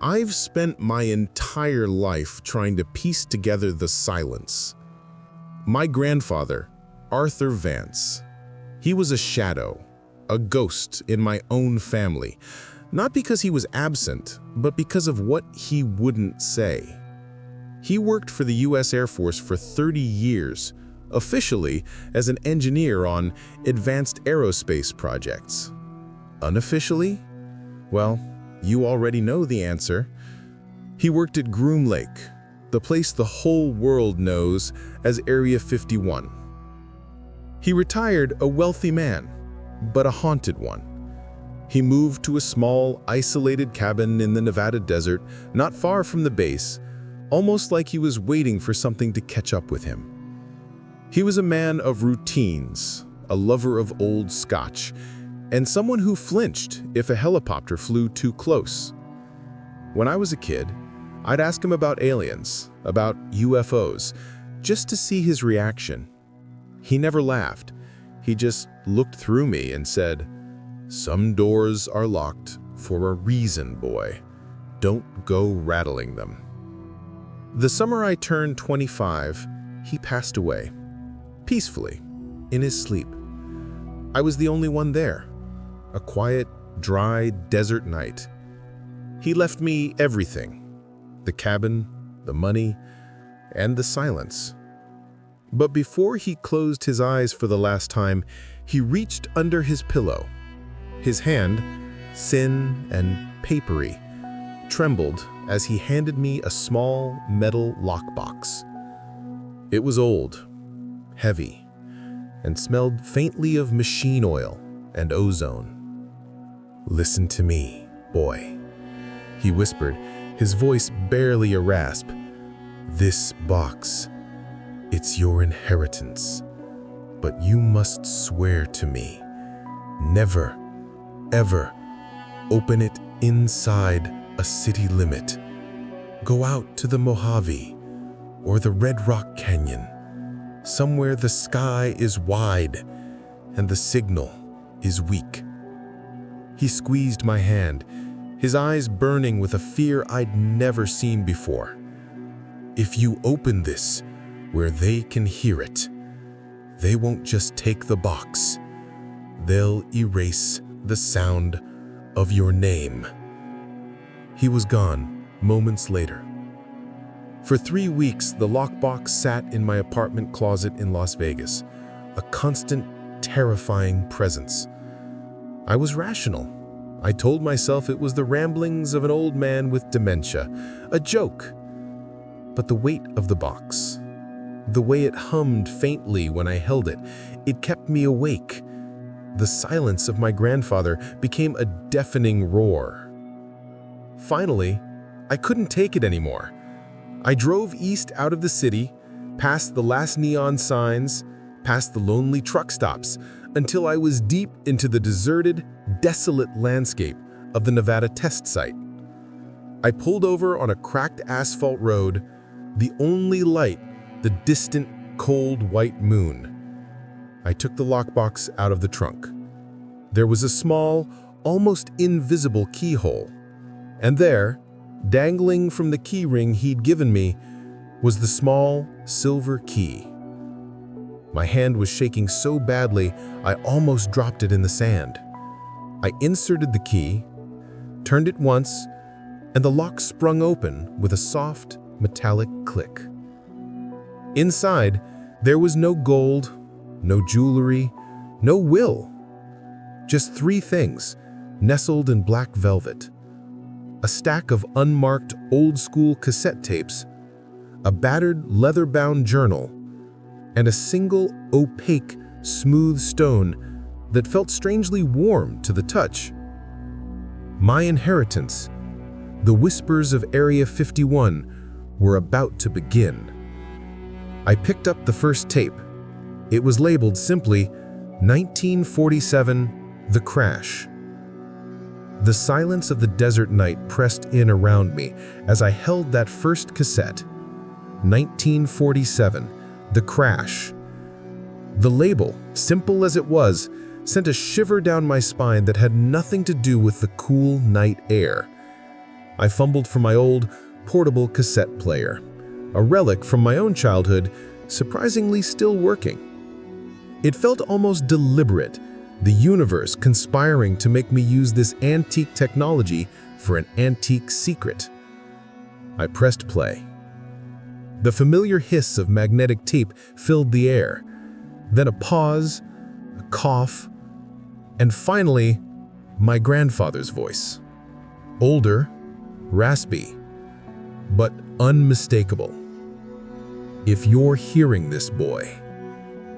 I've spent my entire life trying to piece together the silence. My grandfather, Arthur Vance, he was a shadow, a ghost in my own family, not because he was absent, but because of what he wouldn't say. He worked for the U.S. Air Force for 30 years, officially as an engineer on advanced aerospace projects. Unofficially? Well, you already know the answer. He worked at Groom Lake, the place the whole world knows as Area 51. He retired a wealthy man, but a haunted one. He moved to a small, isolated cabin in the Nevada desert, not far from the base, almost like he was waiting for something to catch up with him. He was a man of routines, a lover of old scotch, and someone who flinched if a helicopter flew too close. When I was a kid, I'd ask him about aliens, about UFOs, just to see his reaction. He never laughed. He just looked through me and said, "Some doors are locked for a reason, boy. Don't go rattling them." The summer I turned 25, he passed away, peacefully, in his sleep. I was the only one there. A quiet, dry desert night. He left me everything: the cabin, the money, and the silence. But before he closed his eyes for the last time, he reached under his pillow. His hand, thin and papery, trembled as he handed me a small metal lockbox. It was old, heavy, and smelled faintly of machine oil and ozone. "Listen to me, boy," he whispered, his voice barely a rasp. "This box, it's your inheritance, but you must swear to me, never, ever open it inside a city limit. Go out to the Mojave or the Red Rock Canyon, somewhere the sky is wide and the signal is weak." He squeezed my hand, his eyes burning with a fear I'd never seen before. "If you open this where they can hear it, they won't just take the box. They'll erase the sound of your name." He was gone moments later. For 3 weeks, the lockbox sat in my apartment closet in Las Vegas, a constant, terrifying presence. I was rational. I told myself it was the ramblings of an old man with dementia, a joke. But the weight of the box, the way it hummed faintly when I held it, it kept me awake. The silence of my grandfather became a deafening roar. Finally, I couldn't take it anymore. I drove east out of the city, past the last neon signs, past the lonely truck stops, until I was deep into the deserted, desolate landscape of the Nevada test site. I pulled over on a cracked asphalt road, the only light, the distant, cold white moon. I took the lockbox out of the trunk. There was a small, almost invisible keyhole, and there, dangling from the key ring he'd given me, was the small, silver key. My hand was shaking so badly, I almost dropped it in the sand. I inserted the key, turned it once, and the lock sprung open with a soft, metallic click. Inside, there was no gold, no jewelry, no will. Just 3 things, nestled in black velvet. A stack of unmarked old-school cassette tapes, a battered leather-bound journal, and a single opaque, smooth stone that felt strangely warm to the touch. My inheritance, the whispers of Area 51, were about to begin. I picked up the first tape. It was labeled simply 1947, The Crash. The silence of the desert night pressed in around me as I held that first cassette. 1947, The Crash. The label, simple as it was, sent a shiver down my spine that had nothing to do with the cool night air. I fumbled for my old, portable cassette player, a relic from my own childhood, surprisingly still working. It felt almost deliberate, the universe conspiring to make me use this antique technology for an antique secret. I pressed play. The familiar hiss of magnetic tape filled the air, then a pause, a cough, and finally, my grandfather's voice. Older, raspy, but unmistakable. "If you're hearing this, boy,"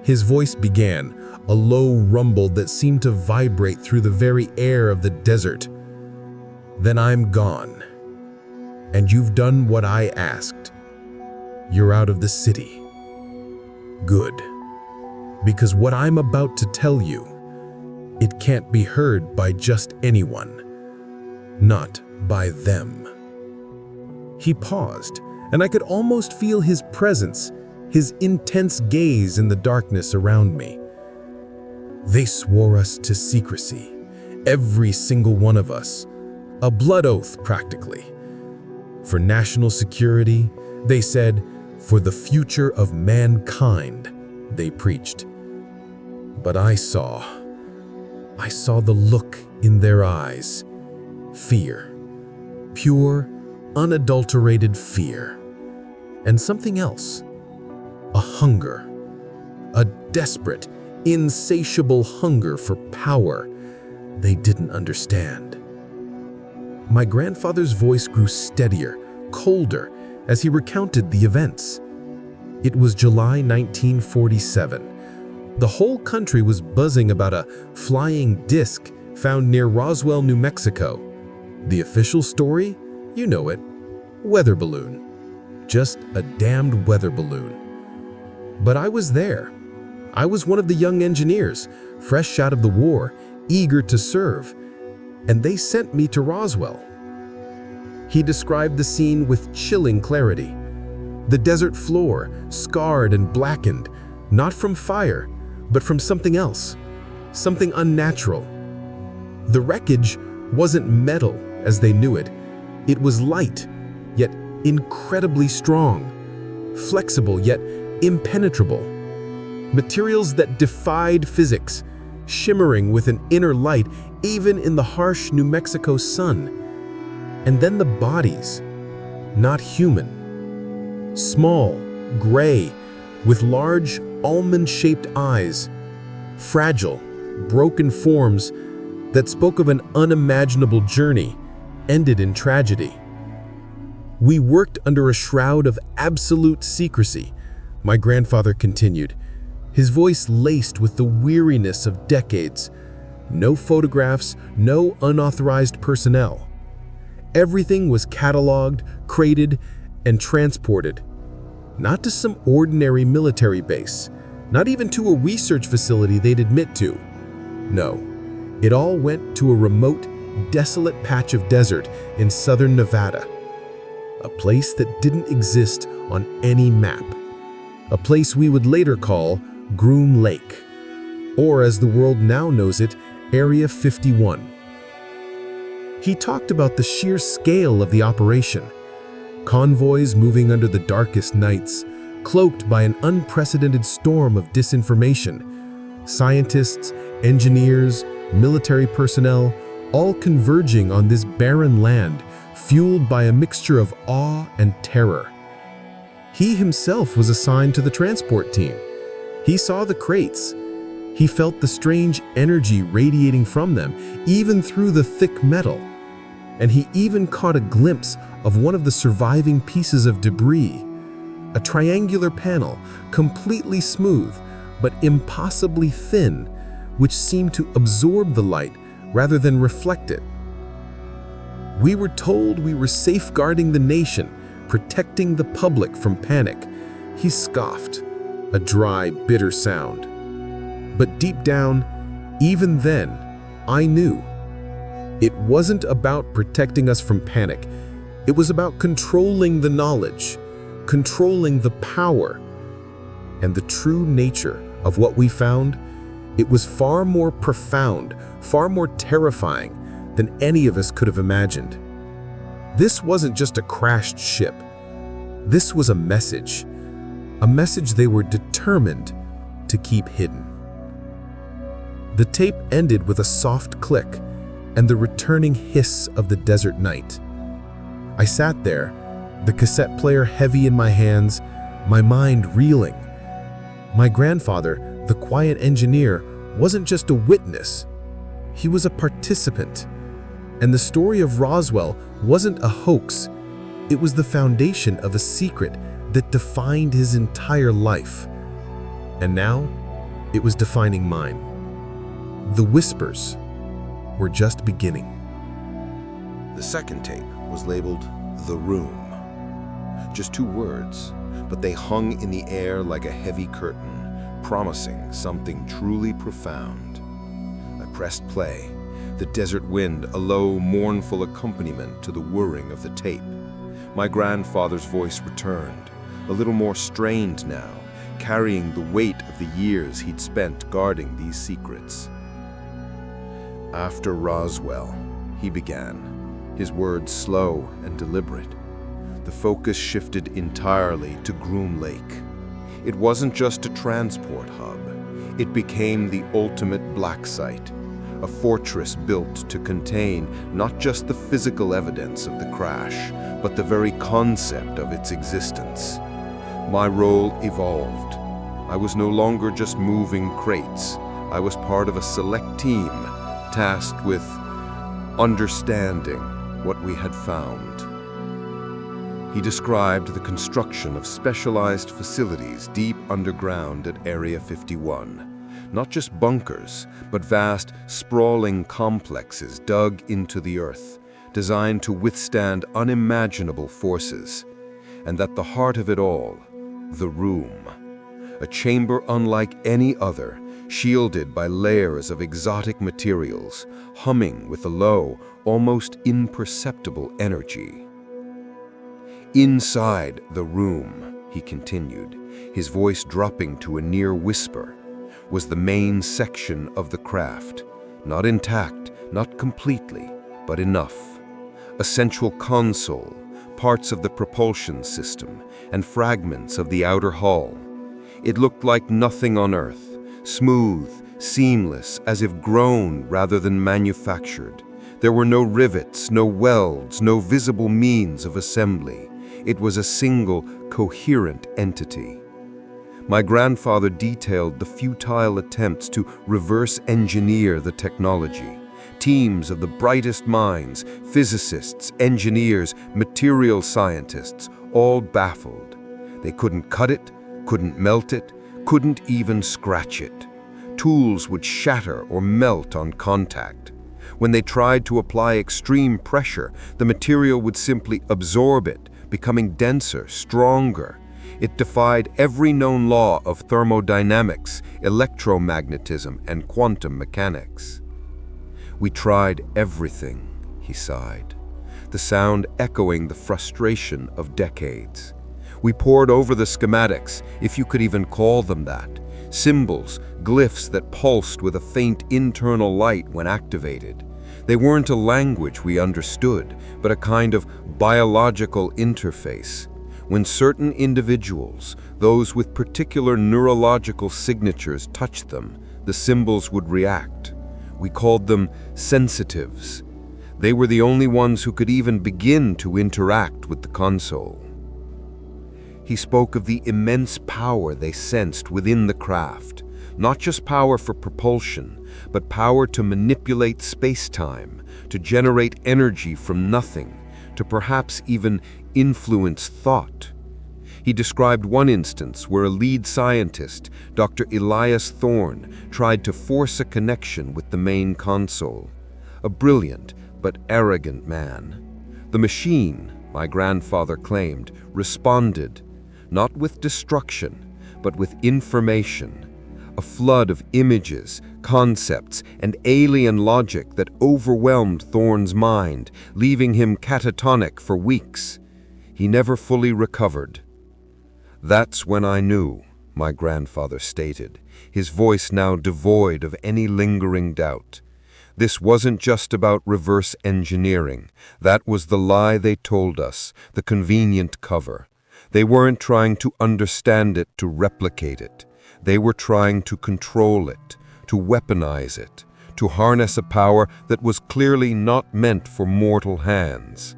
his voice began, a low rumble that seemed to vibrate through the very air of the desert, "then I'm gone, and you've done what I asked. You're out of the city. Good, because what I'm about to tell you, it can't be heard by just anyone, not by them." He paused, and I could almost feel his presence, his intense gaze in the darkness around me. "They swore us to secrecy, every single one of us, a blood oath practically. For national security, they said, for the future of mankind, they preached. But I saw the look in their eyes, fear, pure, unadulterated fear, and something else, a hunger, a desperate, insatiable hunger for power they didn't understand." My grandfather's voice grew steadier, colder, as he recounted the events. It was July 1947. The whole country was buzzing about a flying disc found near Roswell, New Mexico. The official story? You know it. Weather balloon. Just a damned weather balloon. But I was there. I was one of the young engineers, fresh out of the war, eager to serve, and they sent me to Roswell. He described the scene with chilling clarity. The desert floor, scarred and blackened, not from fire, but from something else, something unnatural. The wreckage wasn't metal as they knew it. It was light, yet incredibly strong, flexible yet impenetrable. Materials that defied physics, shimmering with an inner light even in the harsh New Mexico sun. And then the bodies, not human. Small, gray, with large almond-shaped eyes, fragile, broken forms that spoke of an unimaginable journey, ended in tragedy. "We worked under a shroud of absolute secrecy," my grandfather continued, his voice laced with the weariness of decades. No photographs, no unauthorized personnel. Everything was cataloged, crated, and transported. Not to some ordinary military base, not even to a research facility they'd admit to. No, it all went to a remote, desolate patch of desert in southern Nevada. A place that didn't exist on any map. A place we would later call Groom Lake, or as the world now knows it, Area 51. He talked about the sheer scale of the operation. Convoys moving under the darkest nights, cloaked by an unprecedented storm of disinformation. Scientists, engineers, military personnel, all converging on this barren land, fueled by a mixture of awe and terror. He himself was assigned to the transport team. He saw the crates. He felt the strange energy radiating from them, even through the thick metal. And he even caught a glimpse of one of the surviving pieces of debris. A triangular panel, completely smooth, but impossibly thin, which seemed to absorb the light rather than reflect it. "We were told we were safeguarding the nation, protecting the public from panic," he scoffed, a dry, bitter sound. But deep down, even then, I knew. It wasn't about protecting us from panic. It was about controlling the knowledge, controlling the power. And the true nature of what we found, it was far more profound, far more terrifying than any of us could have imagined. This wasn't just a crashed ship. This was a message they were determined to keep hidden. The tape ended with a soft click and the returning hiss of the desert night. I sat there, the cassette player heavy in my hands, my mind reeling. My grandfather, the quiet engineer, wasn't just a witness. He was a participant. And the story of Roswell wasn't a hoax. It was the foundation of a secret that defined his entire life. And now, it was defining mine. The whispers were just beginning. The second tape was labeled The Room. Just 2 words, but they hung in the air like a heavy curtain, promising something truly profound. I pressed play, the desert wind a low, mournful accompaniment to the whirring of the tape. My grandfather's voice returned, a little more strained now, carrying the weight of the years he'd spent guarding these secrets. After Roswell, he began, his words slow and deliberate. The focus shifted entirely to Groom Lake. It wasn't just a transport hub. It became the ultimate black site, a fortress built to contain not just the physical evidence of the crash, but the very concept of its existence. My role evolved. I was no longer just moving crates. I was part of a select team tasked with understanding what we had found. He described the construction of specialized facilities deep underground at Area 51. Not just bunkers, but vast, sprawling complexes dug into the earth, designed to withstand unimaginable forces. And at the heart of it all, the room. A chamber unlike any other, shielded by layers of exotic materials, humming with a low, almost imperceptible energy. Inside the room, he continued, his voice dropping to a near whisper, was the main section of the craft, not intact, not completely, but enough. A central console, parts of the propulsion system, and fragments of the outer hull. It looked like nothing on Earth, smooth, seamless, as if grown rather than manufactured. There were no rivets, no welds, no visible means of assembly. It was a single, coherent entity. My grandfather detailed the futile attempts to reverse engineer the technology. Teams of the brightest minds, physicists, engineers, material scientists, all baffled. They couldn't cut it, couldn't melt it, couldn't even scratch it. Tools would shatter or melt on contact. When they tried to apply extreme pressure, the material would simply absorb it, becoming denser, stronger. It defied every known law of thermodynamics, electromagnetism, and quantum mechanics. We tried everything, he sighed, the sound echoing the frustration of decades. We pored over the schematics, if you could even call them that, symbols, glyphs that pulsed with a faint internal light when activated. They weren't a language we understood, but a kind of biological interface. When certain individuals, those with particular neurological signatures, touched them, the symbols would react. We called them sensitives. They were the only ones who could even begin to interact with the console. He spoke of the immense power they sensed within the craft, not just power for propulsion, but power to manipulate space-time, to generate energy from nothing, to perhaps even influence thought. He described one instance where a lead scientist, Dr. Elias Thorne, tried to force a connection with the main console. A brilliant but arrogant man. The machine, my grandfather claimed, responded, not with destruction, but with information. A flood of images, concepts, and alien logic that overwhelmed Thorne's mind, leaving him catatonic for weeks. He never fully recovered. That's when I knew, my grandfather stated, his voice now devoid of any lingering doubt. This wasn't just about reverse engineering. That was the lie they told us, the convenient cover. They weren't trying to understand it, to replicate it. They were trying to control it, to weaponize it, to harness a power that was clearly not meant for mortal hands.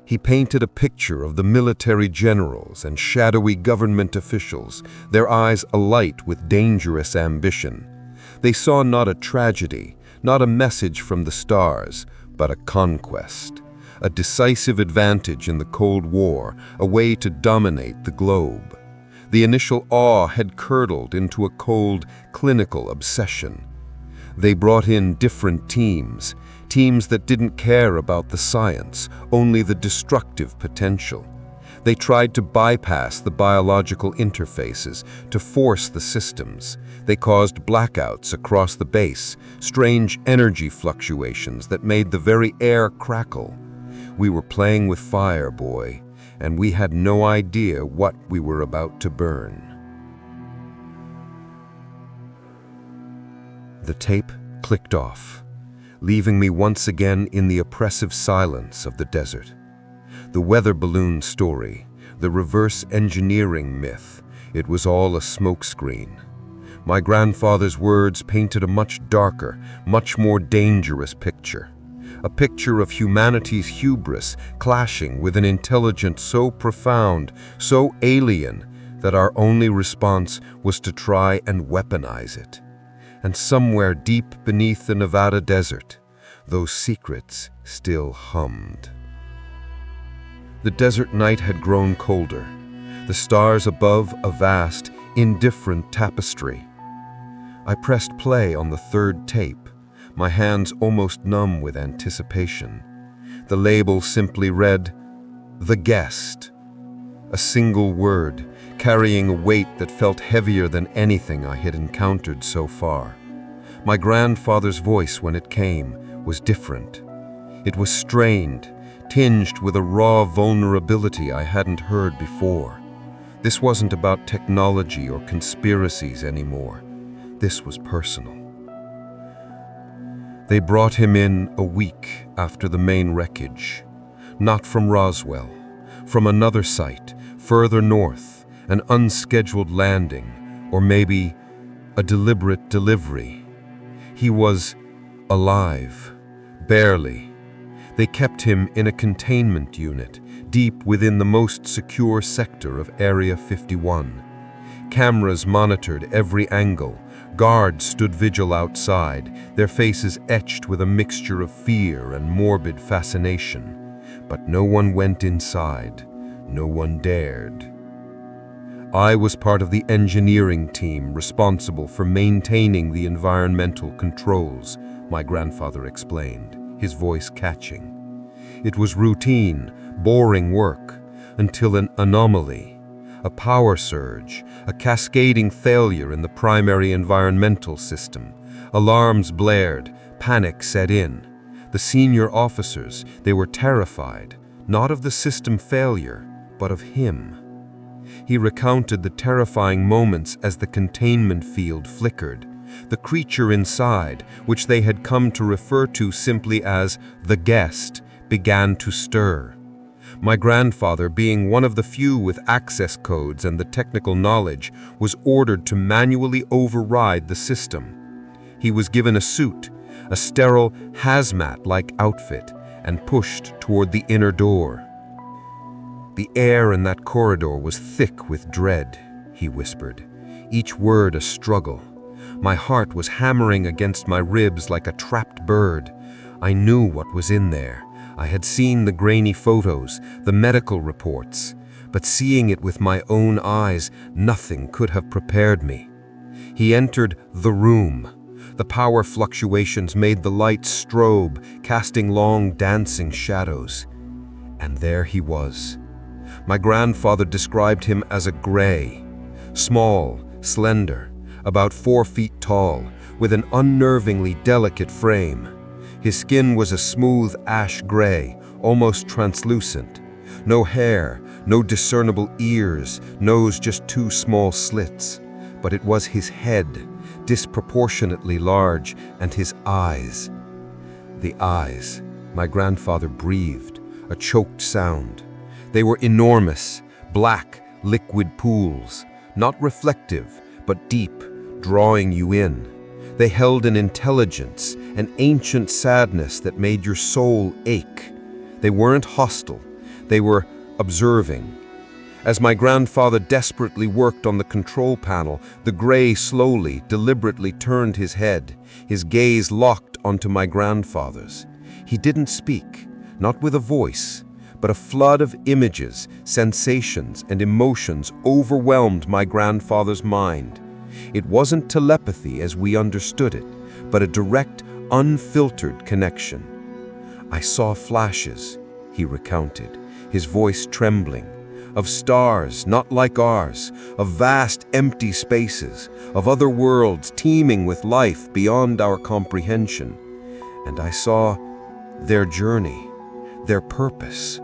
He painted a picture of the military generals and shadowy government officials, their eyes alight with dangerous ambition. They saw not a tragedy, not a message from the stars, but a conquest, a decisive advantage in the Cold War, a way to dominate the globe. The initial awe had curdled into a cold, clinical obsession. They brought in different teams that didn't care about the science, only the destructive potential. They tried to bypass the biological interfaces, to force the systems. They caused blackouts across the base, strange energy fluctuations that made the very air crackle. We were playing with fire, boy, and we had no idea what we were about to burn. The tape clicked off, leaving me once again in the oppressive silence of the desert. The weather balloon story, the reverse engineering myth, it was all a smokescreen. My grandfather's words painted a much darker, much more dangerous picture. A picture of humanity's hubris clashing with an intelligence so profound, so alien, that our only response was to try and weaponize it. And somewhere deep beneath the Nevada desert, those secrets still hummed. The desert night had grown colder, the stars above a vast, indifferent tapestry. I pressed play on the third tape, my hands almost numb with anticipation. The label simply read, "The Guest," a single word, carrying a weight that felt heavier than anything I had encountered so far. My grandfather's voice, when it came, was different. It was strained, tinged with a raw vulnerability I hadn't heard before. This wasn't about technology or conspiracies anymore. This was personal. They brought him in a week after the main wreckage. Not from Roswell, from another site, further north, an unscheduled landing, or maybe a deliberate delivery. He was alive, barely. They kept him in a containment unit, deep within the most secure sector of Area 51. Cameras monitored every angle. Guards stood vigil outside, their faces etched with a mixture of fear and morbid fascination. But no one went inside. No one dared. I was part of the engineering team responsible for maintaining the environmental controls, my grandfather explained, his voice catching. It was routine, boring work, until an anomaly. A power surge, a cascading failure in the primary environmental system. Alarms blared, panic set in. The senior officers, they were terrified, not of the system failure, but of him. He recounted the terrifying moments as the containment field flickered. The creature inside, which they had come to refer to simply as the guest, began to stir. My grandfather, being one of the few with access codes and the technical knowledge, was ordered to manually override the system. He was given a suit, a sterile hazmat-like outfit, and pushed toward the inner door. The air in that corridor was thick with dread, he whispered, each word a struggle. My heart was hammering against my ribs like a trapped bird. I knew what was in there. I had seen the grainy photos, the medical reports, but seeing it with my own eyes, nothing could have prepared me. He entered the room. The power fluctuations made the lights strobe, casting long dancing shadows. And there he was. My grandfather described him as a gray, small, slender, about 4 feet tall, with an unnervingly delicate frame. His skin was a smooth ash gray, almost translucent. No hair, no discernible ears, nose just 2 small slits. But it was his head, disproportionately large, and his eyes, The eyes. My grandfather breathed, a choked sound. They were enormous, black, liquid pools, not reflective, but deep, drawing you in. They held an intelligence, an ancient sadness that made your soul ache. They weren't hostile, they were observing. As my grandfather desperately worked on the control panel, the gray slowly, deliberately turned his head, his gaze locked onto my grandfather's. He didn't speak, not with a voice, but a flood of images, sensations, and emotions overwhelmed my grandfather's mind. It wasn't telepathy as we understood it, but a direct, unfiltered connection. I saw flashes, he recounted, his voice trembling, of stars not like ours, of vast empty spaces, of other worlds teeming with life beyond our comprehension. And I saw their journey, their purpose.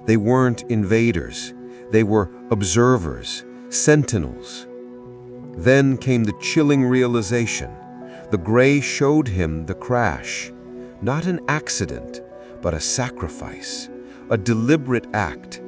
They weren't invaders, they were observers, sentinels. Then came the chilling realization. The gray showed him the crash, not an accident, but a sacrifice, a deliberate act.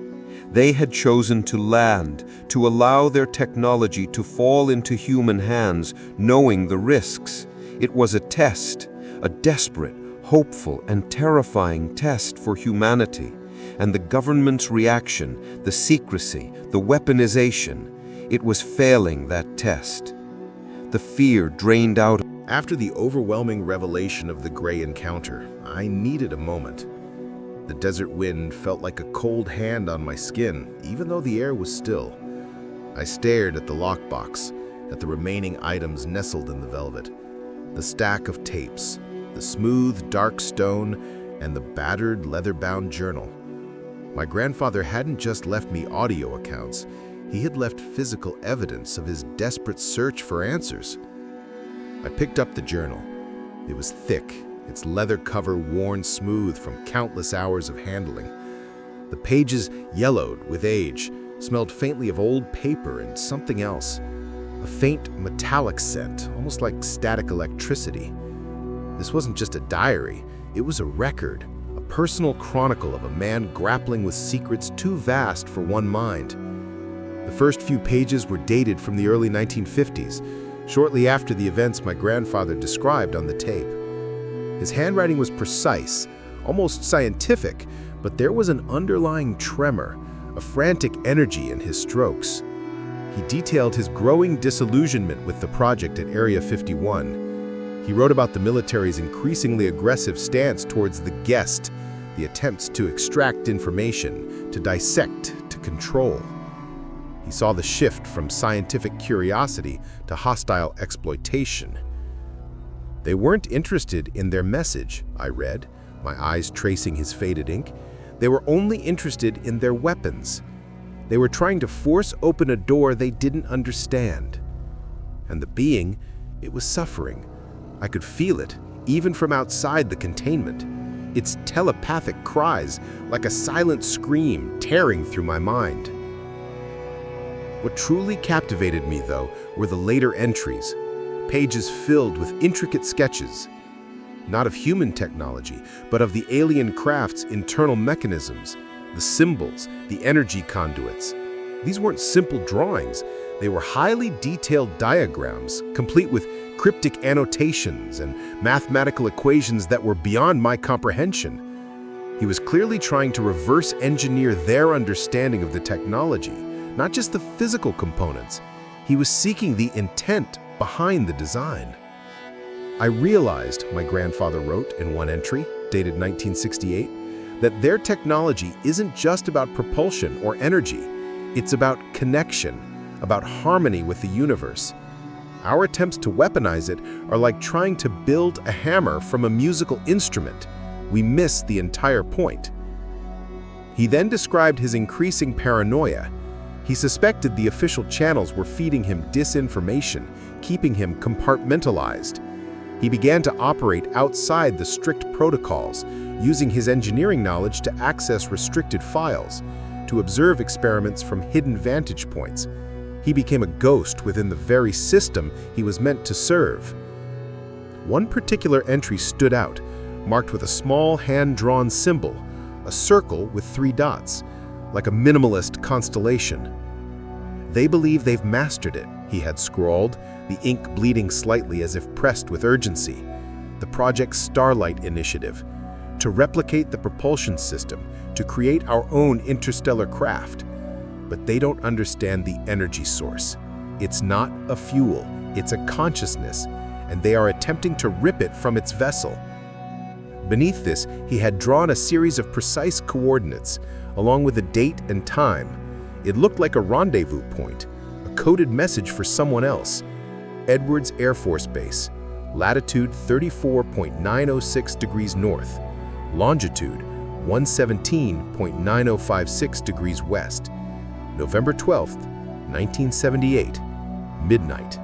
They had chosen to land, to allow their technology to fall into human hands, knowing the risks. It was a test, a desperate, hopeful, and terrifying test for humanity. And the government's reaction, the secrecy, the weaponization, it was failing that test. The fear drained out. After the overwhelming revelation of the gray encounter, I needed a moment. The desert wind felt like a cold hand on my skin, even though the air was still. I stared at the lockbox, at the remaining items nestled in the velvet, the stack of tapes, the smooth, dark stone, and the battered, leather-bound journal. My grandfather hadn't just left me audio accounts, he had left physical evidence of his desperate search for answers. I picked up the journal. It was thick, its leather cover worn smooth from countless hours of handling. The pages yellowed with age, smelled faintly of old paper and something else. A faint metallic scent, almost like static electricity. This wasn't just a diary, it was a record, a personal chronicle of a man grappling with secrets too vast for one mind. The first few pages were dated from the early 1950s, shortly after the events my grandfather described on the tape. His handwriting was precise, almost scientific, but there was an underlying tremor, a frantic energy in his strokes. He detailed his growing disillusionment with the project at Area 51. He wrote about the military's increasingly aggressive stance towards the guest, the attempts to extract information, to dissect, to control. He saw the shift from scientific curiosity to hostile exploitation. They weren't interested in their message, I read, my eyes tracing his faded ink. They were only interested in their weapons. They were trying to force open a door they didn't understand. And the being, it was suffering. I could feel it, even from outside the containment. Its telepathic cries, like a silent scream tearing through my mind. What truly captivated me, though, were the later entries, pages filled with intricate sketches, not of human technology, but of the alien craft's internal mechanisms, the symbols, the energy conduits. These weren't simple drawings, they were highly detailed diagrams, complete with cryptic annotations and mathematical equations that were beyond my comprehension. He was clearly trying to reverse engineer their understanding of the technology, not just the physical components. He was seeking the intent behind the design. I realized, my grandfather wrote in one entry, dated 1968, that their technology isn't just about propulsion or energy. It's about connection, about harmony with the universe. Our attempts to weaponize it are like trying to build a hammer from a musical instrument. We miss the entire point. He then described his increasing paranoia. He suspected the official channels were feeding him disinformation, keeping him compartmentalized. He began to operate outside the strict protocols, using his engineering knowledge to access restricted files, to observe experiments from hidden vantage points. He became a ghost within the very system he was meant to serve. One particular entry stood out, marked with a small hand-drawn symbol, a circle with 3 dots, like a minimalist constellation. "They believe they've mastered it," he had scrawled, the ink bleeding slightly as if pressed with urgency. "The Project Starlight Initiative, to replicate the propulsion system, to create our own interstellar craft. But they don't understand the energy source. It's not a fuel, it's a consciousness, and they are attempting to rip it from its vessel." Beneath this, he had drawn a series of precise coordinates, along with a date and time. It looked like a rendezvous point, a coded message for someone else. Edwards Air Force Base, latitude 34.906 degrees north, longitude 117.9056 degrees west, November 12th, 1978, midnight.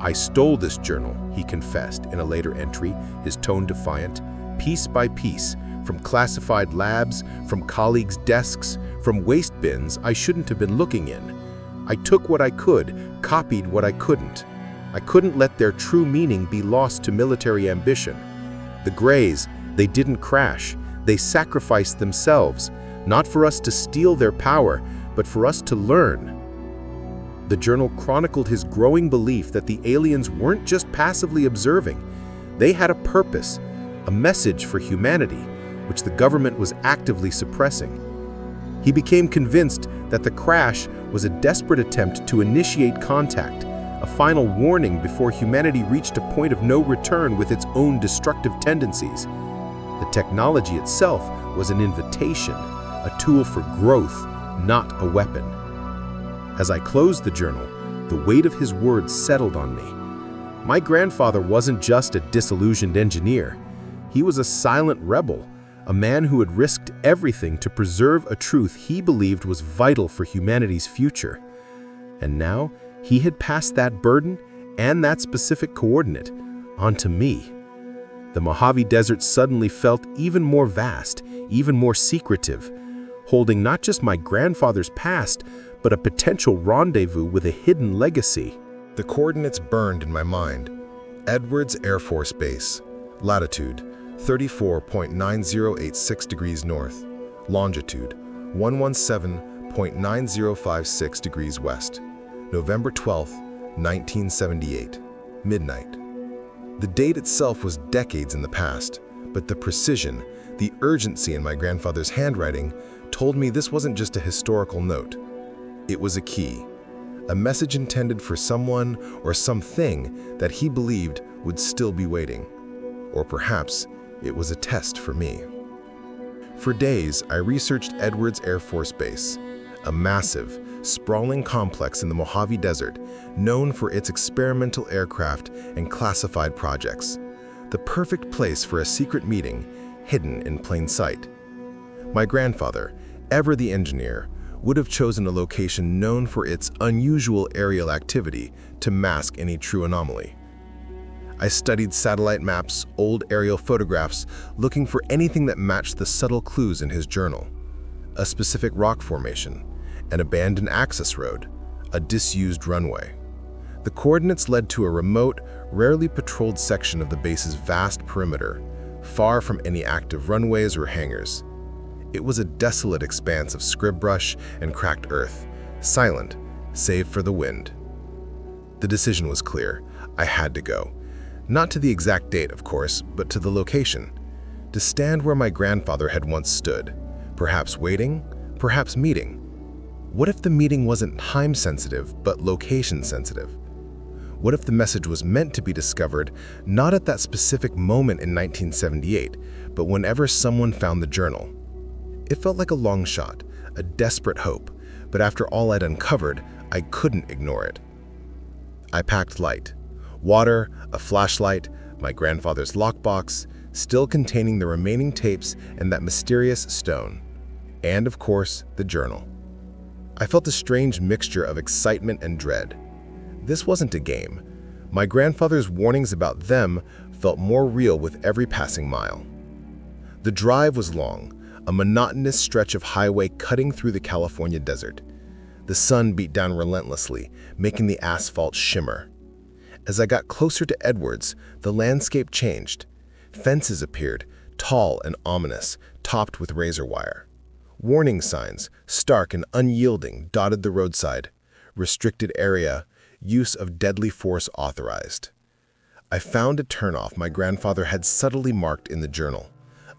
"I stole this journal," he confessed in a later entry, his tone defiant, "piece by piece, from classified labs, from colleagues' desks, from waste bins I shouldn't have been looking in. I took what I could, copied what I couldn't. I couldn't let their true meaning be lost to military ambition. The Greys, they didn't crash. They sacrificed themselves, not for us to steal their power, but for us to learn." The journal chronicled his growing belief that the aliens weren't just passively observing. They had a purpose, a message for humanity, which the government was actively suppressing. He became convinced that the crash was a desperate attempt to initiate contact, a final warning before humanity reached a point of no return with its own destructive tendencies. The technology itself was an invitation, a tool for growth, not a weapon. As I closed the journal, the weight of his words settled on me. My grandfather wasn't just a disillusioned engineer. He was a silent rebel, a man who had risked everything to preserve a truth he believed was vital for humanity's future. And now, he had passed that burden and that specific coordinate onto me. The Mojave Desert suddenly felt even more vast, even more secretive, holding not just my grandfather's past, but a potential rendezvous with a hidden legacy. The coordinates burned in my mind. Edwards Air Force Base, latitude 34.9086 degrees north, longitude 117.9056 degrees west, November 12th, 1978, midnight. The date itself was decades in the past, but the precision, the urgency in my grandfather's handwriting told me this wasn't just a historical note. It was a key, a message intended for someone or something that he believed would still be waiting. Or perhaps it was a test for me. For days, I researched Edwards Air Force Base, a massive, sprawling complex in the Mojave Desert known for its experimental aircraft and classified projects. The perfect place for a secret meeting hidden in plain sight. My grandfather, ever the engineer, would have chosen a location known for its unusual aerial activity to mask any true anomaly. I studied satellite maps, old aerial photographs, looking for anything that matched the subtle clues in his journal. A specific rock formation, an abandoned access road, a disused runway. The coordinates led to a remote, rarely patrolled section of the base's vast perimeter, far from any active runways or hangars. It was a desolate expanse of scrub brush and cracked earth, silent, save for the wind. The decision was clear. I had to go. Not to the exact date, of course, but to the location. To stand where my grandfather had once stood, perhaps waiting, perhaps meeting. What if the meeting wasn't time-sensitive, but location-sensitive? What if the message was meant to be discovered not at that specific moment in 1978, but whenever someone found the journal? It felt like a long shot, a desperate hope, but after all I'd uncovered, I couldn't ignore it. I packed light. Water, a flashlight, my grandfather's lockbox, still containing the remaining tapes and that mysterious stone. And, of course, the journal. I felt a strange mixture of excitement and dread. This wasn't a game. My grandfather's warnings about them felt more real with every passing mile. The drive was long, a monotonous stretch of highway cutting through the California desert. The sun beat down relentlessly, making the asphalt shimmer. As I got closer to Edwards, the landscape changed. Fences appeared, tall and ominous, topped with razor wire. Warning signs, stark and unyielding, dotted the roadside. Restricted area, use of deadly force authorized. I found a turnoff my grandfather had subtly marked in the journal.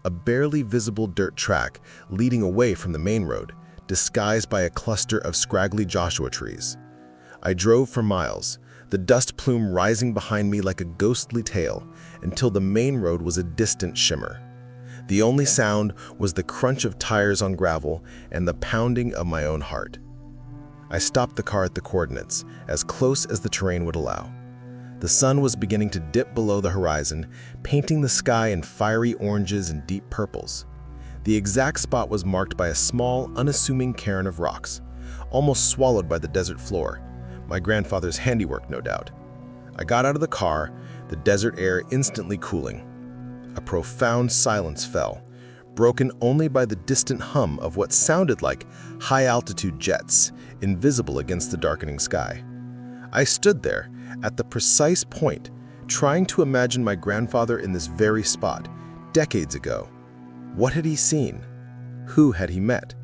A barely visible dirt track leading away from the main road, disguised by a cluster of scraggly Joshua trees. I drove for miles, the dust plume rising behind me like a ghostly tail, until the main road was a distant shimmer. The only sound was the crunch of tires on gravel and the pounding of my own heart. I stopped the car at the coordinates, as close as the terrain would allow. The sun was beginning to dip below the horizon, painting the sky in fiery oranges and deep purples. The exact spot was marked by a small, unassuming cairn of rocks, almost swallowed by the desert floor. My grandfather's handiwork, no doubt. I got out of the car, the desert air instantly cooling. A profound silence fell, broken only by the distant hum of what sounded like high-altitude jets, invisible against the darkening sky. I stood there, at the precise point, trying to imagine my grandfather in this very spot, decades ago. What had he seen? Who had he met?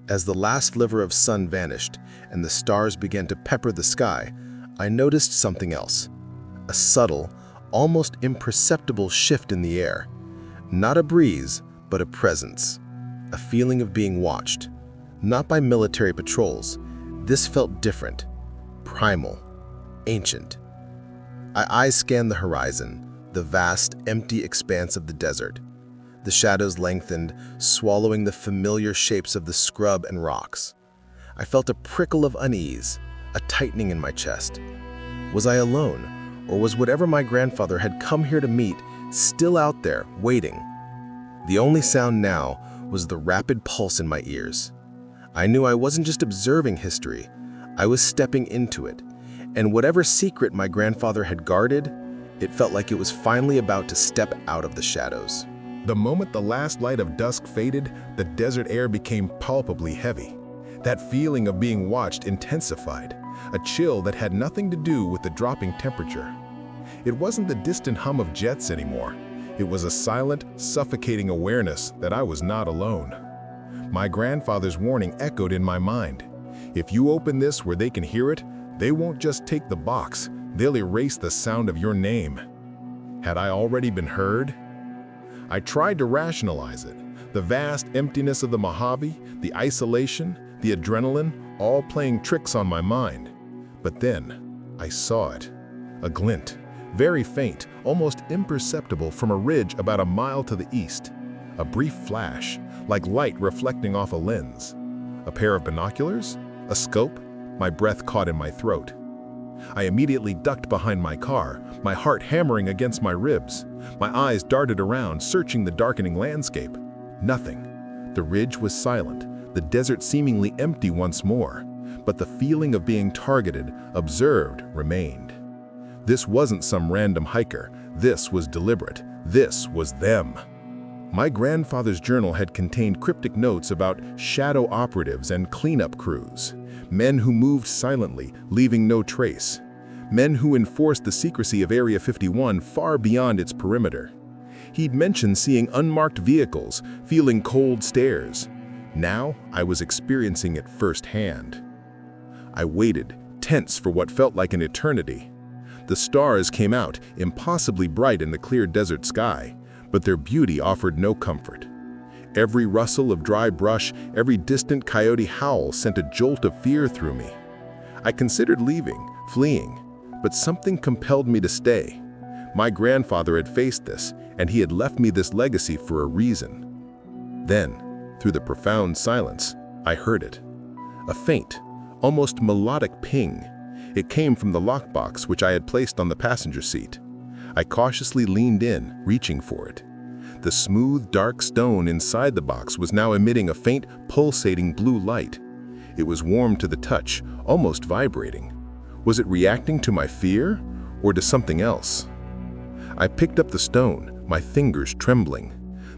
As the last sliver of sun vanished and the stars began to pepper the sky, I noticed something else. A subtle, almost imperceptible shift in the air. Not a breeze, but a presence. A feeling of being watched. Not by military patrols. This felt different. Primal. Ancient. My eyes scanned the horizon, the vast, empty expanse of the desert. The shadows lengthened, swallowing the familiar shapes of the scrub and rocks. I felt a prickle of unease, a tightening in my chest. Was I alone? Or was whatever my grandfather had come here to meet still out there, waiting? The only sound now was the rapid pulse in my ears. I knew I wasn't just observing history, I was stepping into it. And whatever secret my grandfather had guarded, it felt like it was finally about to step out of the shadows. The moment the last light of dusk faded, the desert air became palpably heavy. That feeling of being watched intensified, a chill that had nothing to do with the dropping temperature. It wasn't the distant hum of jets anymore. It was a silent, suffocating awareness that I was not alone. My grandfather's warning echoed in my mind. If you open this where they can hear it, they won't just take the box, they'll erase the sound of your name. Had I already been heard? I tried to rationalize it. The vast emptiness of the Mojave, the isolation, the adrenaline, all playing tricks on my mind. But then, I saw it. A glint, very faint, almost imperceptible from a ridge about a mile to the east. A brief flash, like light reflecting off a lens. A pair of binoculars? A scope? My breath caught in my throat. I immediately ducked behind my car, my heart hammering against my ribs. My eyes darted around, searching the darkening landscape. Nothing. The ridge was silent, the desert seemingly empty once more. But the feeling of being targeted, observed, remained. This wasn't some random hiker. This was deliberate. This was them. My grandfather's journal had contained cryptic notes about shadow operatives and cleanup crews. Men who moved silently, leaving no trace. Men who enforced the secrecy of Area 51 far beyond its perimeter. He'd mentioned seeing unmarked vehicles, feeling cold stares. Now I was experiencing it firsthand. I waited, tense for what felt like an eternity. The stars came out, impossibly bright in the clear desert sky, but their beauty offered no comfort. Every rustle of dry brush, every distant coyote howl sent a jolt of fear through me. I considered leaving, fleeing, but something compelled me to stay. My grandfather had faced this, and he had left me this legacy for a reason. Then, through the profound silence, I heard it. A faint, almost melodic ping. It came from the lockbox which I had placed on the passenger seat. I cautiously leaned in, reaching for it. The smooth, dark stone inside the box was now emitting a faint, pulsating blue light. It was warm to the touch, almost vibrating. Was it reacting to my fear, or to something else? I picked up the stone, my fingers trembling.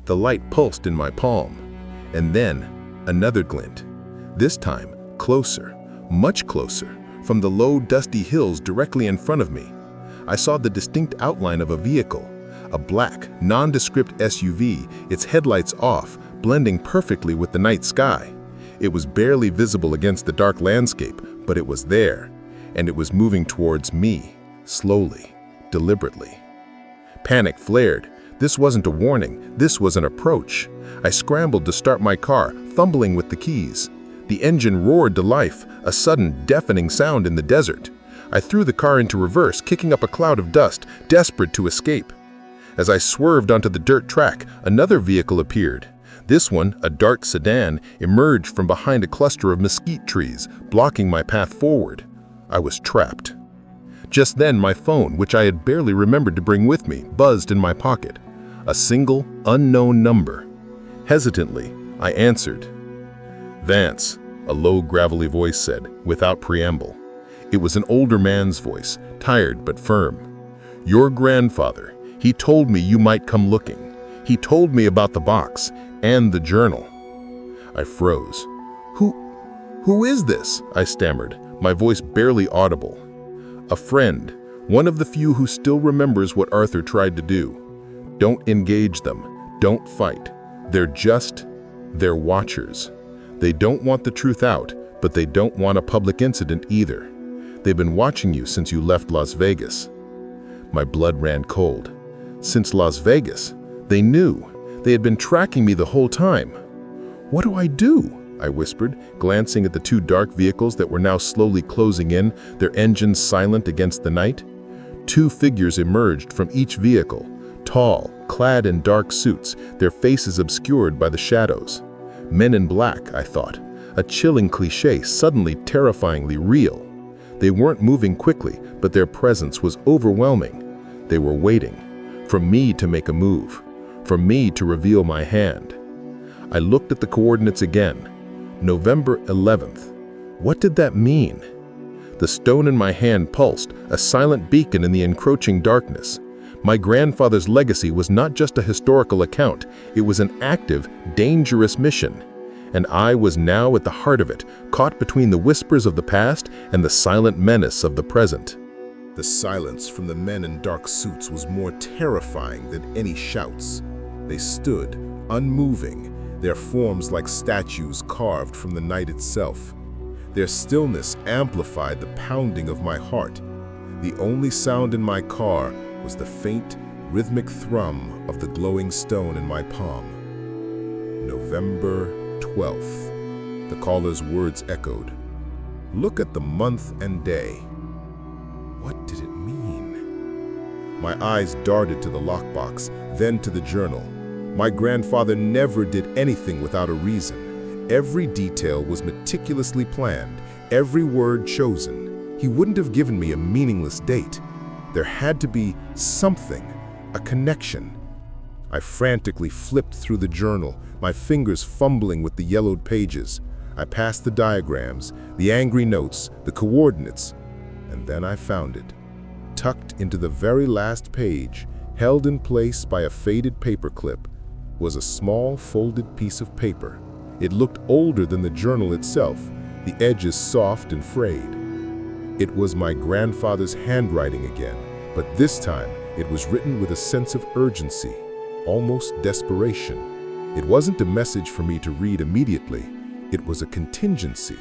The light pulsed in my palm. And then, another glint. This time, closer, much closer, from the low, dusty hills directly in front of me. I saw the distinct outline of a vehicle, a black, nondescript SUV, its headlights off, blending perfectly with the night sky. It was barely visible against the dark landscape, but it was there, and it was moving towards me, slowly, deliberately. Panic flared. This wasn't a warning, this was an approach. I scrambled to start my car, fumbling with the keys. The engine roared to life, a sudden, deafening sound in the desert. I threw the car into reverse, kicking up a cloud of dust, desperate to escape. As I swerved onto the dirt track, another vehicle appeared. This one, a dark sedan, emerged from behind a cluster of mesquite trees, blocking my path forward. I was trapped. Just then, my phone, which I had barely remembered to bring with me, buzzed in my pocket. A single, unknown number. Hesitantly, I answered. "Vance," a low, gravelly voice said, without preamble. It was an older man's voice, tired but firm. "Your grandfather, he told me you might come looking. He told me about the box and the journal." I froze. Who is this?" I stammered, my voice barely audible. "A friend, one of the few who still remembers what Arthur tried to do. Don't engage them. Don't fight. They're watchers. They don't want the truth out, but they don't want a public incident either. They've been watching you since you left Las Vegas." My blood ran cold. Since Las Vegas? They knew. They had been tracking me the whole time. "What do I do?" I whispered, glancing at the two dark vehicles that were now slowly closing in, their engines silent against the night. Two figures emerged from each vehicle, tall, clad in dark suits, their faces obscured by the shadows. Men in black, I thought, a chilling cliché suddenly terrifyingly real. They weren't moving quickly, but their presence was overwhelming. They were waiting, for me to make a move, for me to reveal my hand. I looked at the coordinates again. November 11th. What did that mean? The stone in my hand pulsed, a silent beacon in the encroaching darkness. My grandfather's legacy was not just a historical account, it was an active, dangerous mission. And I was now at the heart of it, caught between the whispers of the past and the silent menace of the present. The silence from the men in dark suits was more terrifying than any shouts. They stood, unmoving, their forms like statues carved from the night itself. Their stillness amplified the pounding of my heart. The only sound in my car was the faint, rhythmic thrum of the glowing stone in my palm. November 12th. The caller's words echoed. "Look at the month and day." What did it mean? My eyes darted to the lockbox, then to the journal. My grandfather never did anything without a reason. Every detail was meticulously planned, every word chosen. He wouldn't have given me a meaningless date. There had to be something, a connection. I frantically flipped through the journal, my fingers fumbling with the yellowed pages. I passed the diagrams, the angry notes, the coordinates, and then I found it. Tucked into the very last page, held in place by a faded paperclip, was a small folded piece of paper. It looked older than the journal itself, the edges soft and frayed. It was my grandfather's handwriting again, but this time it was written with a sense of urgency, almost desperation. It wasn't a message for me to read immediately. It was a contingency,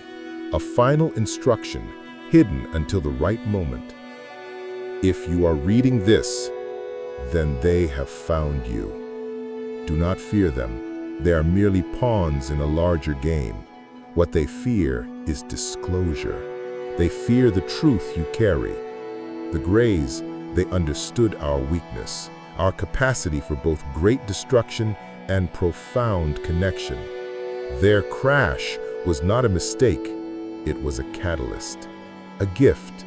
a final instruction hidden until the right moment. If you are reading this, then they have found you. Do not fear them. They are merely pawns in a larger game. What they fear is disclosure. They fear the truth you carry. The Greys, they understood our weakness, our capacity for both great destruction and profound connection. Their crash was not a mistake, it was a catalyst, a gift,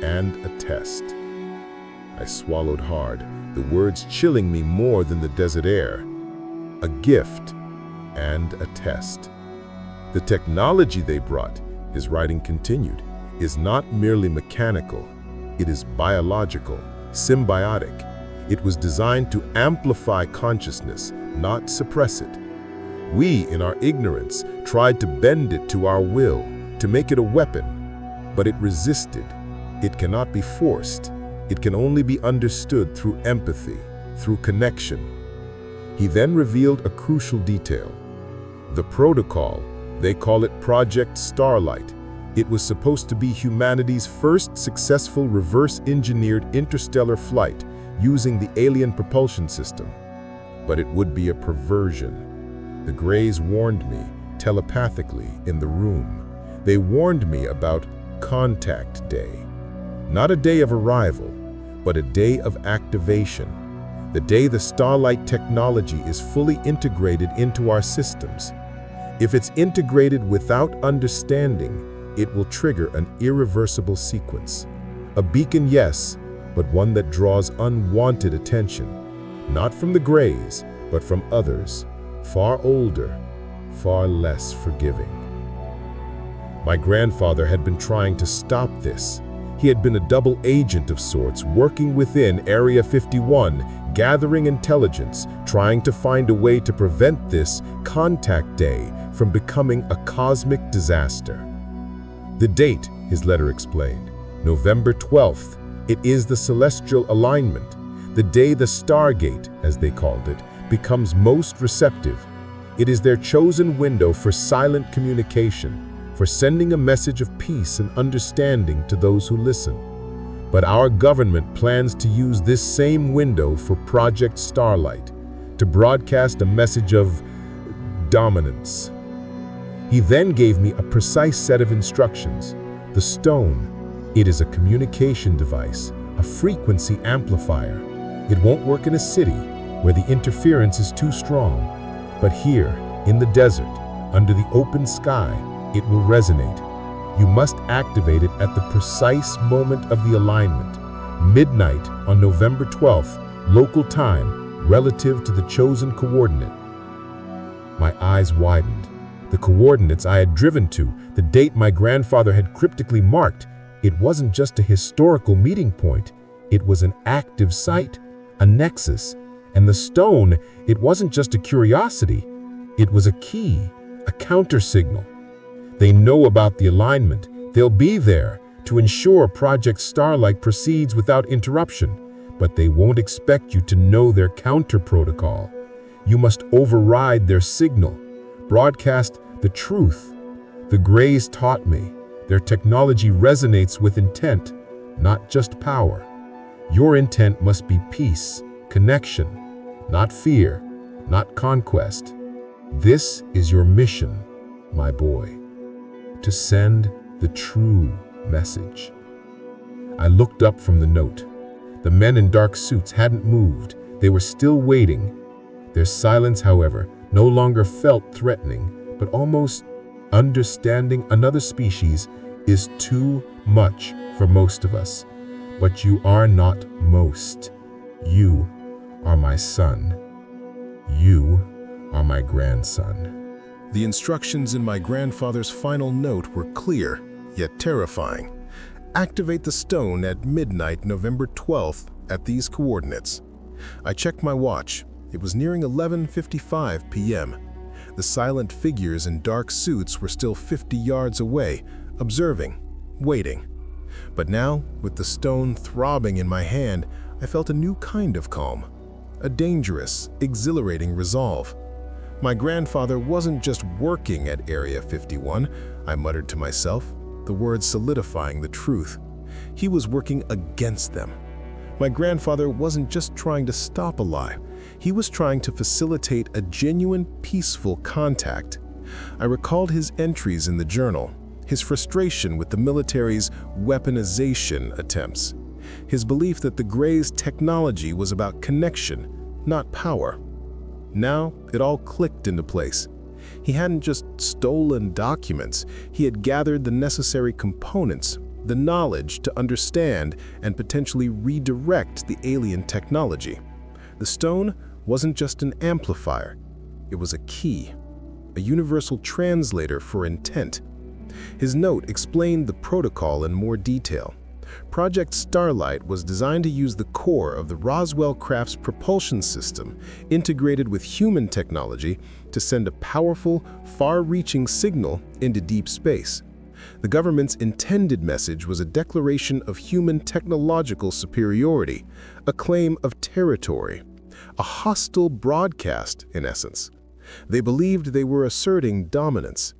and a test. I swallowed hard, the words chilling me more than the desert air. A gift and a test. The technology they brought, his writing continued, is not merely mechanical, it is biological, symbiotic. It was designed to amplify consciousness, not suppress it. We, in our ignorance, tried to bend it to our will, to make it a weapon, but it resisted. It cannot be forced. It can only be understood through empathy, through connection. He then revealed a crucial detail. The protocol, they call it Project Starlight. It was supposed to be humanity's first successful reverse-engineered interstellar flight using the alien propulsion system. But it would be a perversion. The Greys warned me, telepathically, in the room. They warned me about Contact Day. Not a day of arrival, but a day of activation. The day the Starlight technology is fully integrated into our systems. If it's integrated without understanding, it will trigger an irreversible sequence. A beacon, yes, but one that draws unwanted attention. Not from the Greys, but from others, far older, far less forgiving. My grandfather had been trying to stop this. He had been a double agent of sorts, working within Area 51, gathering intelligence, trying to find a way to prevent this Contact Day from becoming a cosmic disaster. The date, his letter explained, November 12th, it is the celestial alignment, the day the Stargate, as they called it, becomes most receptive. It is their chosen window for silent communication, for sending a message of peace and understanding to those who listen. But our government plans to use this same window for Project Starlight, to broadcast a message of dominance. He then gave me a precise set of instructions. The stone, it is a communication device, a frequency amplifier. It won't work in a city where the interference is too strong. But here, in the desert, under the open sky, it will resonate. You must activate it at the precise moment of the alignment, midnight on November 12th, local time, relative to the chosen coordinate. My eyes widened. The coordinates I had driven to, the date my grandfather had cryptically marked, it wasn't just a historical meeting point. It was an active site, a nexus. And the stone, it wasn't just a curiosity. It was a key, a counter-signal. They know about the alignment. They'll be there to ensure Project Starlight proceeds without interruption. But they won't expect you to know their counter-protocol. You must override their signal, broadcast the truth. The Greys taught me their technology resonates with intent, not just power. Your intent must be peace, connection, not fear, not conquest. This is your mission, my boy, to send the true message. I looked up from the note. The men in dark suits hadn't moved. They were still waiting. Their silence, however, no longer felt threatening, but almost understanding. Another species is too much for most of us. But you are not most. You are my son. You are my grandson. The instructions in my grandfather's final note were clear, yet terrifying. Activate the stone at midnight, November 12th, at these coordinates. I checked my watch. It was nearing 11:55 p.m. The silent figures in dark suits were still 50 yards away, observing, waiting. But now, with the stone throbbing in my hand, I felt a new kind of calm, a dangerous, exhilarating resolve. My grandfather wasn't just working at Area 51, I muttered to myself, the words solidifying the truth. He was working against them. My grandfather wasn't just trying to stop a lie. He was trying to facilitate a genuine, peaceful contact. I recalled his entries in the journal, his frustration with the military's weaponization attempts, his belief that the Greys' technology was about connection, not power. Now, it all clicked into place. He hadn't just stolen documents, he had gathered the necessary components, the knowledge to understand and potentially redirect the alien technology. The stone wasn't just an amplifier, it was a key, a universal translator for intent. His note explained the protocol in more detail. Project Starlight was designed to use the core of the Roswell craft's propulsion system, integrated with human technology, to send a powerful, far-reaching signal into deep space. The government's intended message was a declaration of human technological superiority, a claim of territory. A hostile broadcast, in essence. They believed they were asserting dominance.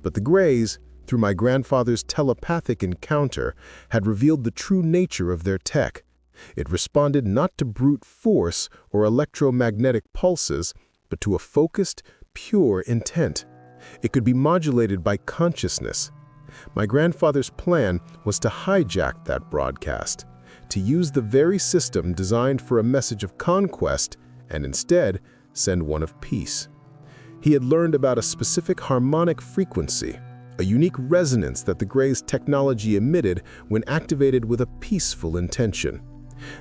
But the Greys, through my grandfather's telepathic encounter, had revealed the true nature of their tech. It responded not to brute force or electromagnetic pulses, but to a focused, pure intent. It could be modulated by consciousness. My grandfather's plan was to hijack that broadcast, to use the very system designed for a message of conquest and instead send one of peace. He had learned about a specific harmonic frequency, a unique resonance that the Greys' technology emitted when activated with a peaceful intention.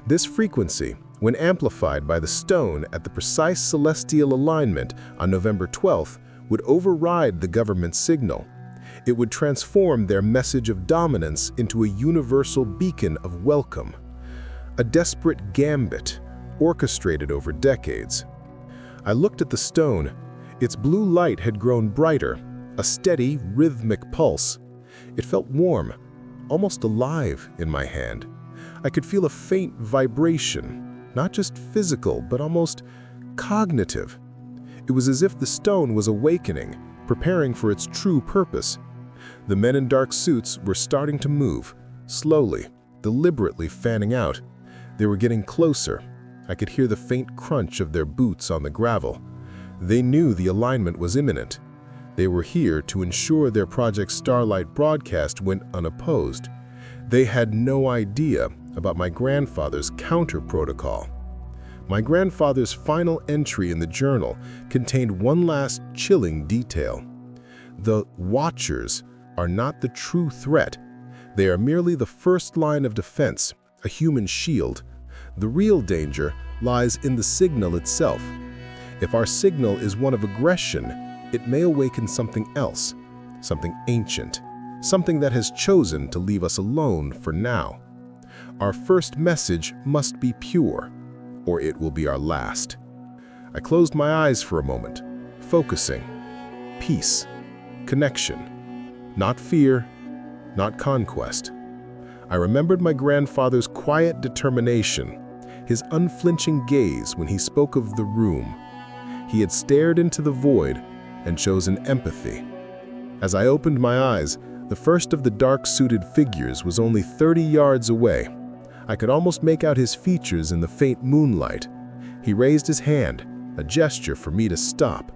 This frequency, when amplified by the stone at the precise celestial alignment on November 12th, would override the government's signal. It would transform their message of dominance into a universal beacon of welcome. A desperate gambit, orchestrated over decades. I looked at the stone. Its blue light had grown brighter, a steady, rhythmic pulse. It felt warm, almost alive in my hand. I could feel a faint vibration, not just physical, but almost cognitive. It was as if the stone was awakening, preparing for its true purpose. The men in dark suits were starting to move, slowly, deliberately fanning out. They were getting closer. I could hear the faint crunch of their boots on the gravel. They knew the alignment was imminent. They were here to ensure their Project Starlight broadcast went unopposed. They had no idea about my grandfather's counter-protocol. My grandfather's final entry in the journal contained one last chilling detail. The Watchers are not the true threat. They are merely the first line of defense, a human shield. The real danger lies in the signal itself. If our signal is one of aggression, it may awaken something else, something ancient, something that has chosen to leave us alone for now. Our first message must be pure, or it will be our last. I closed my eyes for a moment, focusing. Peace, connection, not fear, not conquest. I remembered my grandfather's quiet determination, his unflinching gaze when he spoke of the room. He had stared into the void and chosen empathy. As I opened my eyes, the first of the dark-suited figures was only 30 yards away. I could almost make out his features in the faint moonlight. He raised his hand, a gesture for me to stop,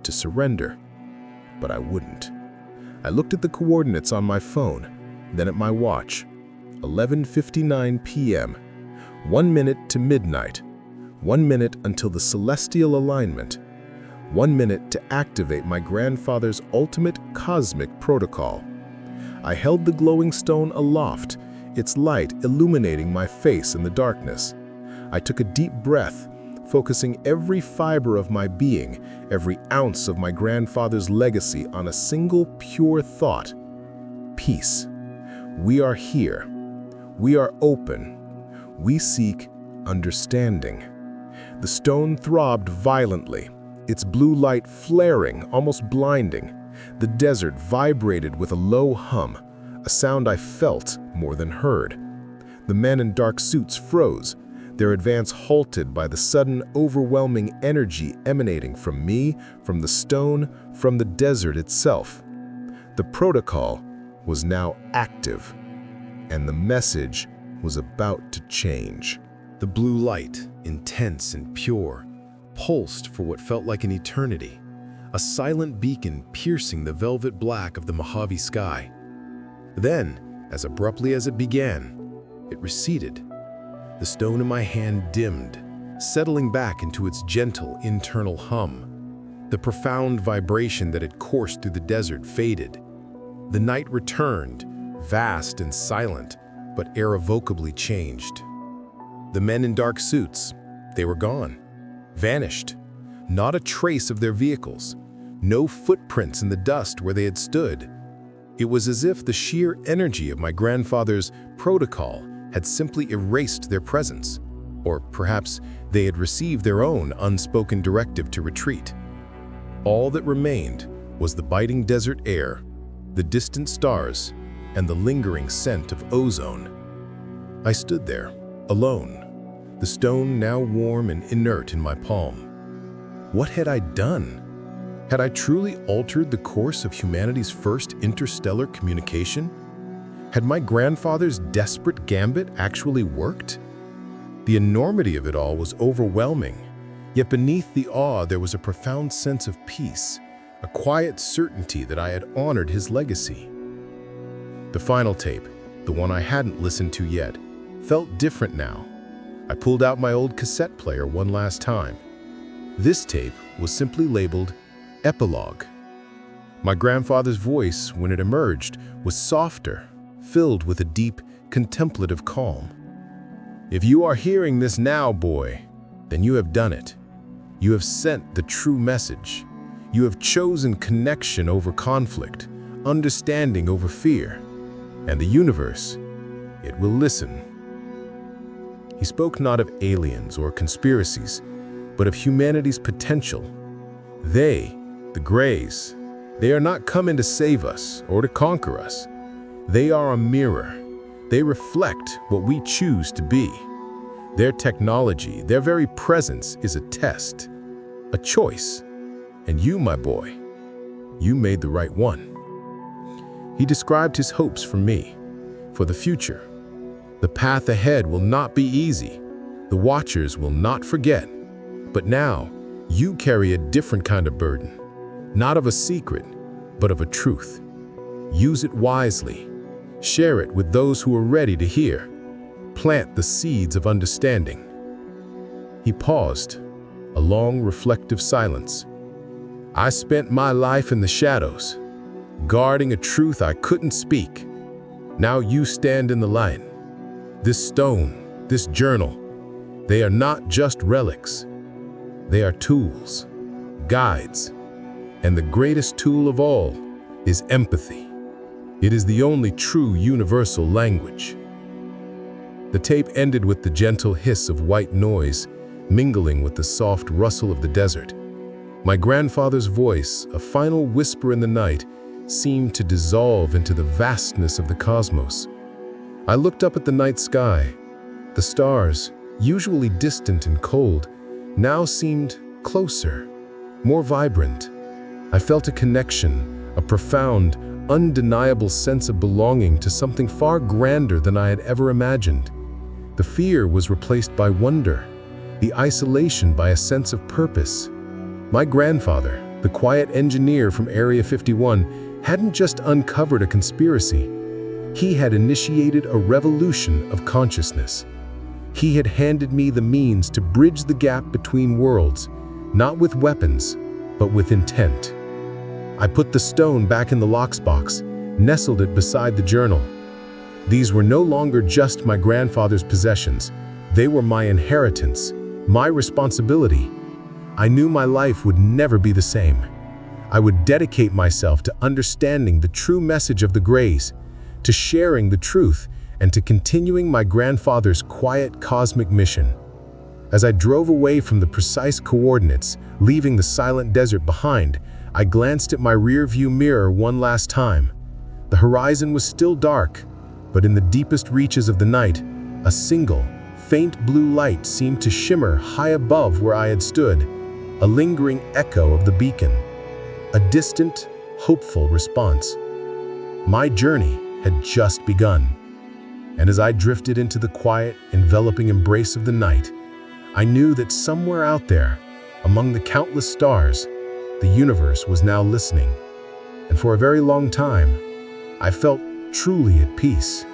to surrender. But I wouldn't. I looked at the coordinates on my phone, then at my watch. 11:59 p.m. 1 minute to midnight. 1 minute until the celestial alignment. 1 minute to activate my grandfather's ultimate cosmic protocol. I held the glowing stone aloft, its light illuminating my face in the darkness. I took a deep breath, focusing every fiber of my being, every ounce of my grandfather's legacy on a single pure thought. Peace. We are here. We are open. We seek understanding. The stone throbbed violently, its blue light flaring, almost blinding. The desert vibrated with a low hum, a sound I felt more than heard. The men in dark suits froze, their advance halted by the sudden, overwhelming energy emanating from me, from the stone, from the desert itself. The protocol was now active, and the message was about to change. The blue light, intense and pure, pulsed for what felt like an eternity, a silent beacon piercing the velvet black of the Mojave sky. Then, as abruptly as it began, it receded. The stone in my hand dimmed, settling back into its gentle internal hum. The profound vibration that had coursed through the desert faded. The night returned, vast and silent, but irrevocably changed. The men in dark suits, they were gone, vanished. Not a trace of their vehicles, no footprints in the dust where they had stood. It was as if the sheer energy of my grandfather's protocol had simply erased their presence, or perhaps they had received their own unspoken directive to retreat. All that remained was the biting desert air, the distant stars, and the lingering scent of ozone. I stood there, alone, the stone now warm and inert in my palm. What had I done? Had I truly altered the course of humanity's first interstellar communication? Had my grandfather's desperate gambit actually worked? The enormity of it all was overwhelming, yet beneath the awe there was a profound sense of peace, a quiet certainty that I had honored his legacy. The final tape, the one I hadn't listened to yet, felt different now. I pulled out my old cassette player one last time. This tape was simply labeled Epilogue. My grandfather's voice, when it emerged, was softer, filled with a deep, contemplative calm. If you are hearing this now, boy, then you have done it. You have sent the true message. You have chosen connection over conflict, understanding over fear, and the universe, it will listen. He spoke not of aliens or conspiracies, but of humanity's potential. They, the Greys, they are not coming to save us or to conquer us. They are a mirror. They reflect what we choose to be. Their technology, their very presence is a test, a choice. And you, my boy, you made the right one. He described his hopes for me, for the future. The path ahead will not be easy. The watchers will not forget. But now, you carry a different kind of burden, not of a secret, but of a truth. Use it wisely. Share it with those who are ready to hear. Plant the seeds of understanding. He paused, a long, reflective silence. I spent my life in the shadows, guarding a truth I couldn't speak. Now you stand in the light. This stone, this journal, they are not just relics. They are tools, guides, and the greatest tool of all is empathy. It is the only true universal language. The tape ended with the gentle hiss of white noise mingling with the soft rustle of the desert. My grandfather's voice, a final whisper in the night, seemed to dissolve into the vastness of the cosmos. I looked up at the night sky. The stars, usually distant and cold, now seemed closer, more vibrant. I felt a connection, a profound, undeniable sense of belonging to something far grander than I had ever imagined. The fear was replaced by wonder, the isolation by a sense of purpose. My grandfather, the quiet engineer from Area 51, hadn't just uncovered a conspiracy. He had initiated a revolution of consciousness. He had handed me the means to bridge the gap between worlds, not with weapons, but with intent. I put the stone back in the lockbox, nestled it beside the journal. These were no longer just my grandfather's possessions. They were my inheritance, my responsibility. I knew my life would never be the same. I would dedicate myself to understanding the true message of the Greys, to sharing the truth, and to continuing my grandfather's quiet cosmic mission. As I drove away from the precise coordinates, leaving the silent desert behind, I glanced at my rearview mirror one last time. The horizon was still dark, but in the deepest reaches of the night, a single, faint blue light seemed to shimmer high above where I had stood, a lingering echo of the beacon, a distant, hopeful response. My journey had just begun. And as I drifted into the quiet, enveloping embrace of the night, I knew that somewhere out there, among the countless stars, the universe was now listening. And for a very long time, I felt truly at peace.